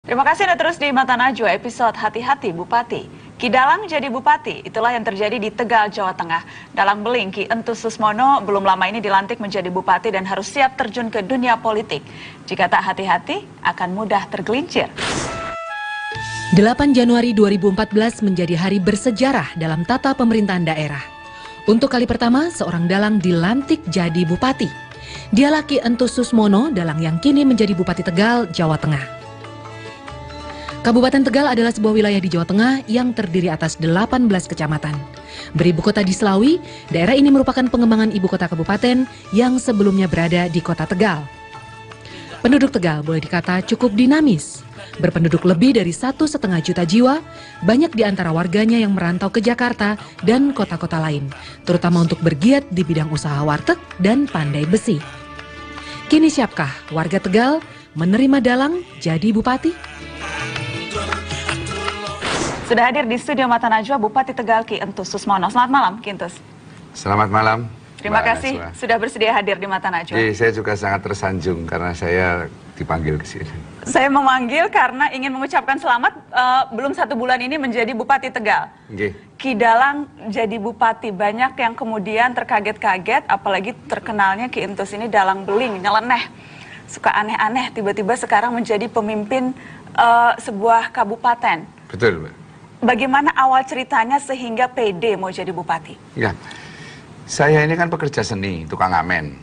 Terima kasih Anda terus di Mata Najwa episode Hati-Hati Bupati. Ki Dalang jadi bupati, itulah yang terjadi di Tegal, Jawa Tengah. Dalang Beling Ki Entus Susmono belum lama ini dilantik menjadi bupati dan harus siap terjun ke dunia politik. Jika tak hati-hati, akan mudah tergelincir. 8 Januari 2014 menjadi hari bersejarah dalam tata pemerintahan daerah. Untuk kali pertama, seorang dalang dilantik jadi bupati. Dialah Ki Entus Susmono, dalang yang kini menjadi Bupati Tegal, Jawa Tengah. Kabupaten Tegal adalah sebuah wilayah di Jawa Tengah yang terdiri atas 18 kecamatan. Beribu kota di Slawi, daerah ini merupakan pengembangan ibu kota kabupaten yang sebelumnya berada di kota Tegal. Penduduk Tegal boleh dikata cukup dinamis. Berpenduduk lebih dari 1,5 juta jiwa, banyak di antara warganya yang merantau ke Jakarta dan kota-kota lain, terutama untuk bergiat di bidang usaha warteg dan pandai besi. Kini siapkah warga Tegal menerima dalang jadi bupati? Sudah hadir di studio Mata Najwa Bupati Tegal Ki Entus Susmono. Selamat malam, Ki Entus. Selamat malam. Terima kasih sudah bersedia hadir di Mata Najwa. Saya juga sangat tersanjung karena saya dipanggil ke sini. Saya memanggil karena ingin mengucapkan selamat belum 1 bulan ini menjadi Bupati Tegal. Ki Dalang jadi bupati, banyak yang kemudian terkaget-kaget, apalagi terkenalnya Ki Entus ini dalang beling, nyeleneh, suka aneh-aneh, tiba-tiba sekarang menjadi pemimpin sebuah kabupaten. Betul, Mbak. Bagaimana awal ceritanya sehingga pede mau jadi bupati? Ya, saya ini kan pekerja seni, tukang ngamen.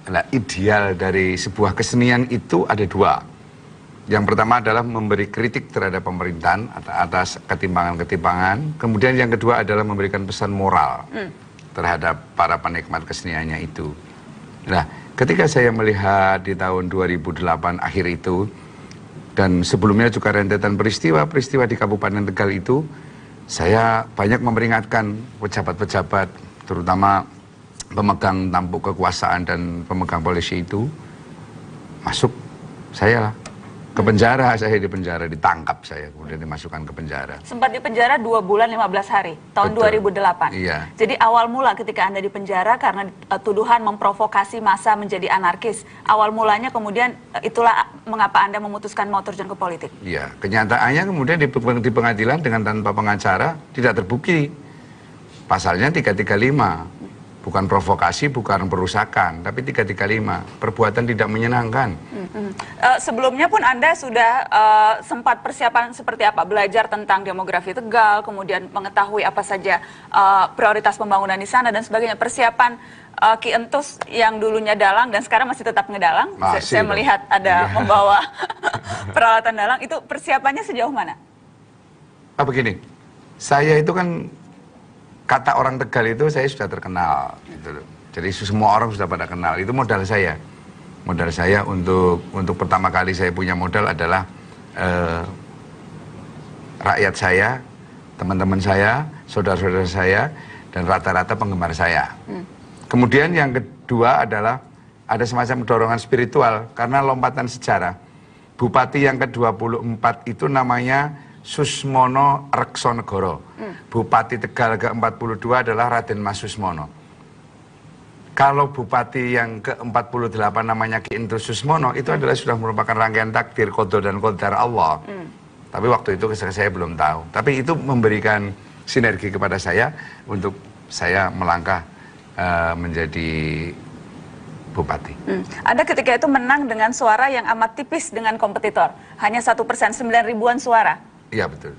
Nah, ideal dari sebuah kesenian itu ada 2. Yang pertama adalah memberi kritik terhadap pemerintahan atas ketimpangan-ketimpangan. Kemudian yang kedua adalah memberikan pesan moral terhadap para penikmat keseniannya itu. Nah, ketika saya melihat di tahun 2008 akhir itu, dan sebelumnya juga rentetan peristiwa-peristiwa di Kabupaten Tegal itu, saya banyak memperingatkan pejabat-pejabat, terutama pemegang tampuk kekuasaan dan pemegang polisi itu, masuk saya lah. Ke penjara, saya di penjara, ditangkap saya, kemudian dimasukkan ke penjara. Sempat di penjara 2 bulan 15 hari, tahun 2008. Iya. Jadi awal mula ketika Anda di penjara karena tuduhan memprovokasi massa menjadi anarkis. Awal mulanya kemudian itulah mengapa Anda memutuskan mau terjun ke politik. Iya, kenyataannya kemudian di pengadilan dengan tanpa pengacara tidak terbukti. Pasalnya 335. Bukan provokasi, bukan perusakan, tapi 335, perbuatan tidak menyenangkan. Sebelumnya pun Anda sudah sempat persiapan seperti apa? Belajar tentang demografi Tegal, kemudian mengetahui apa saja prioritas pembangunan di sana dan sebagainya. Persiapan Ki Entus yang dulunya dalang dan sekarang masih tetap ngedalang. Saya melihat ada membawa peralatan dalang. Itu persiapannya sejauh mana? Begini, saya itu kan kata orang Tegal itu saya sudah terkenal, gitu. Jadi semua orang sudah pada kenal. Itu modal saya. Modal saya untuk pertama kali saya punya modal adalah rakyat saya, teman-teman saya, saudara-saudara saya, dan rata-rata penggemar saya. Kemudian yang kedua adalah ada semacam dorongan spiritual karena lompatan sejarah. Bupati yang ke-24 itu namanya Susmono Reksonegoro. Bupati Tegal ke-42 adalah Raden Mas Susmono. Kalau bupati yang ke-48 namanya Ki Entus Susmono, itu adalah sudah merupakan rangkaian takdir, qada dan qadar Allah. Tapi waktu itu saya belum tahu. Tapi itu memberikan sinergi kepada saya untuk saya melangkah menjadi bupati. Anda ketika itu menang dengan suara yang amat tipis dengan kompetitor. Hanya 1%, 9 ribuan suara. Iya, betul.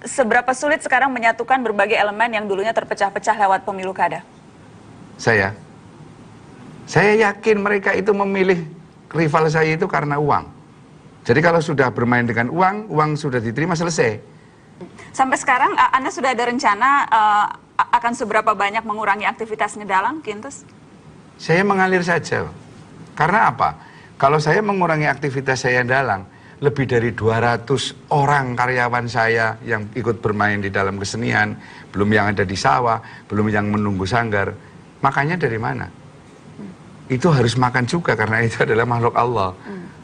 Seberapa sulit sekarang menyatukan berbagai elemen yang dulunya terpecah-pecah lewat pemilu kada? Saya yakin mereka itu memilih rival saya itu karena uang. Jadi kalau sudah bermain dengan uang, uang sudah diterima, selesai. Sampai sekarang Anda sudah ada rencana akan seberapa banyak mengurangi aktivitas ngedalang, Ki Entus? Saya mengalir saja. Karena apa? Kalau saya mengurangi aktivitas saya dalang, lebih dari 200 orang karyawan saya yang ikut bermain di dalam kesenian, belum yang ada di sawah, belum yang menunggu sanggar. Makannya dari mana? Itu harus makan juga karena itu adalah makhluk Allah.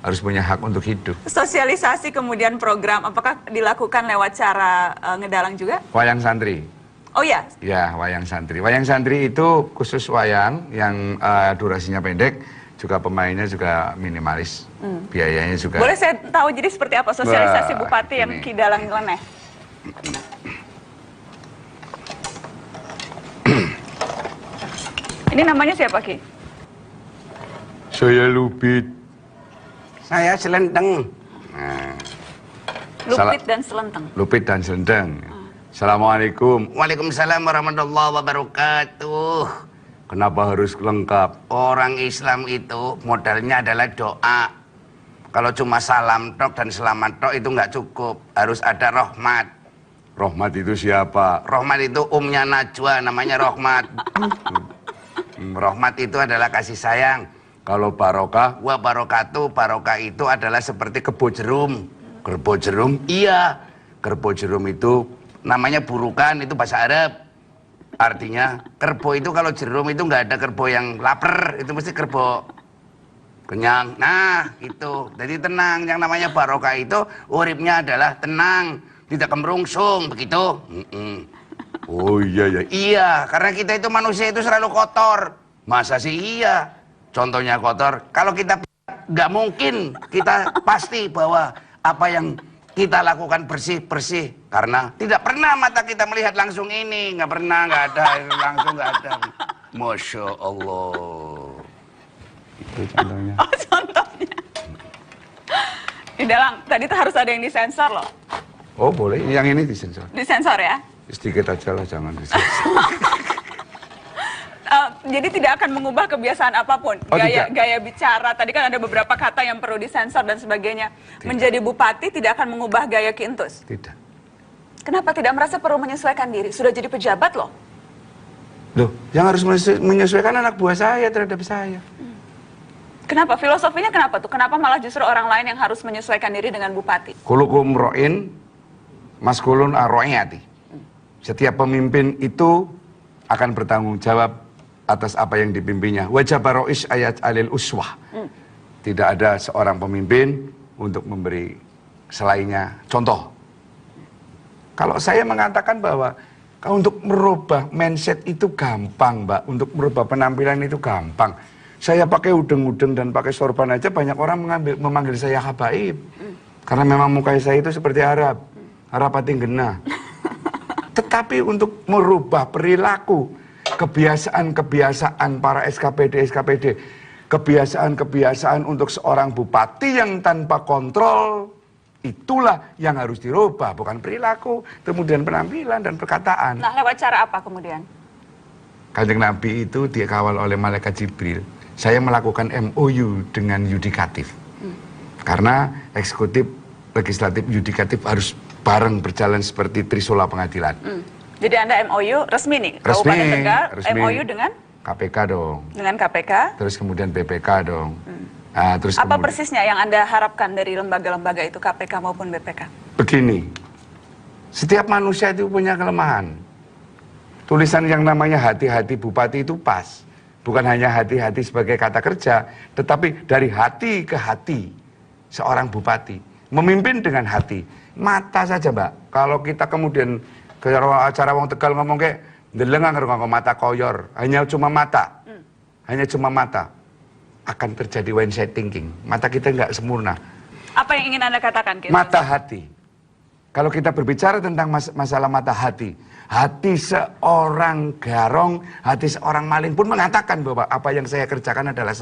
Harus punya hak untuk hidup. Sosialisasi kemudian program, apakah dilakukan lewat cara ngedalang juga? Wayang santri. Oh ya? Ya, wayang santri. Wayang santri itu khusus wayang yang durasinya pendek. juga pemainnya juga minimalis, biayanya juga. Boleh saya tahu jadi seperti apa sosialisasi Wah, Bupati yang ini. Ki Dalang Nyeleneh? Ini namanya siapa, Ki? Saya Lupit. Saya Selenteng. Lupit dan Selenteng. Lupit dan Selenteng. Assalamualaikum. Waalaikumsalam warahmatullahi wabarakatuh. Kenapa harus lengkap? Orang Islam itu modalnya adalah doa. Kalau cuma salam tok dan selamat tok itu nggak cukup. Harus ada rahmat. Rahmat itu siapa? Rahmat itu umnya Najwa, namanya rahmat. Rahmat itu adalah kasih sayang. Kalau barokah? Wa barokatuh, barokah itu adalah seperti kebo jerum. Kebo jerum? Iya. Kebo jerum itu namanya burukan, itu bahasa Arab. Artinya kerbau itu kalau jerum itu nggak ada kerbau yang lapar, itu mesti kerbau kenyang. Nah itu, jadi tenang. Yang namanya barokah itu uripnya adalah tenang, tidak kemerungsung, begitu. Oh iya ya. Iya, karena kita itu manusia itu selalu kotor. Masa sih iya? Contohnya kotor. Kalau kita nggak mungkin, kita pasti bahwa apa yang kita lakukan bersih-bersih. Karena tidak pernah mata kita melihat langsung ini. Nggak pernah, nggak ada. Langsung nggak ada. Masya Allah. Itu contohnya. Oh, contohnya. Ki Dalang, tadi tuh harus ada yang disensor loh. Oh boleh, yang ini disensor. Disensor ya? Sedikit aja lah, jangan disensor. Jadi tidak akan mengubah kebiasaan apapun. Oh, Gaya bicara, tadi kan ada beberapa kata yang perlu disensor dan sebagainya. Menjadi bupati tidak akan mengubah gaya Ki Entus. Tidak. Kenapa tidak merasa perlu menyesuaikan diri? Sudah jadi pejabat loh. Loh, yang harus menyesuaikan anak buah saya terhadap saya. Kenapa? Filosofinya kenapa tuh? Kenapa malah justru orang lain yang harus menyesuaikan diri dengan bupati? Kulukum ro'in, maskulun arro'iyati. Setiap pemimpin itu akan bertanggung jawab atas apa yang dipimpinnya. Wajah barois ayat alil uswah. Tidak ada seorang pemimpin untuk memberi selainnya contoh. Kalau saya mengatakan bahwa untuk merubah mindset itu gampang, Mbak. Untuk merubah penampilan itu gampang. Saya pakai udeng-udeng dan pakai sorban aja banyak orang memanggil saya habaib. Karena memang muka saya itu seperti Arab. Arab Atinggena. Tetapi untuk merubah perilaku, kebiasaan-kebiasaan para SKPD, kebiasaan-kebiasaan untuk seorang bupati yang tanpa kontrol, itulah yang harus dirubah, bukan perilaku, kemudian penampilan dan perkataan. Nah, lewat cara apa kemudian? Kanjeng Nabi itu dikawal oleh malaikat Jibril. Saya melakukan MOU dengan yudikatif. Karena eksekutif, legislatif, yudikatif harus bareng berjalan seperti Trisula pengadilan. Jadi Anda MOU resmi nih? Resmi, Kabupaten Tegal, resmi. MOU dengan? KPK dong. Dengan KPK? Terus kemudian BPK dong. Terus Apa kemudian, persisnya yang Anda harapkan dari lembaga-lembaga itu, KPK maupun BPK? begini, setiap manusia itu punya kelemahan. Tulisan yang namanya hati-hati bupati itu pas. Bukan hanya hati-hati sebagai kata kerja, tetapi dari hati ke hati seorang bupati. Memimpin dengan hati. Mata saja, Mbak. Kalau kita kemudian ke acara wong Tegal ngomong kayak ndelengang ngomong mata koyor, hanya cuma mata. Hanya cuma mata. Akan terjadi mindset thinking. Mata kita nggak sempurna. Apa yang ingin Anda katakan? Ki? Mata hati. Kalau kita berbicara tentang masalah mata hati, hati seorang garong, hati seorang maling pun mengatakan bahwa apa yang saya kerjakan adalah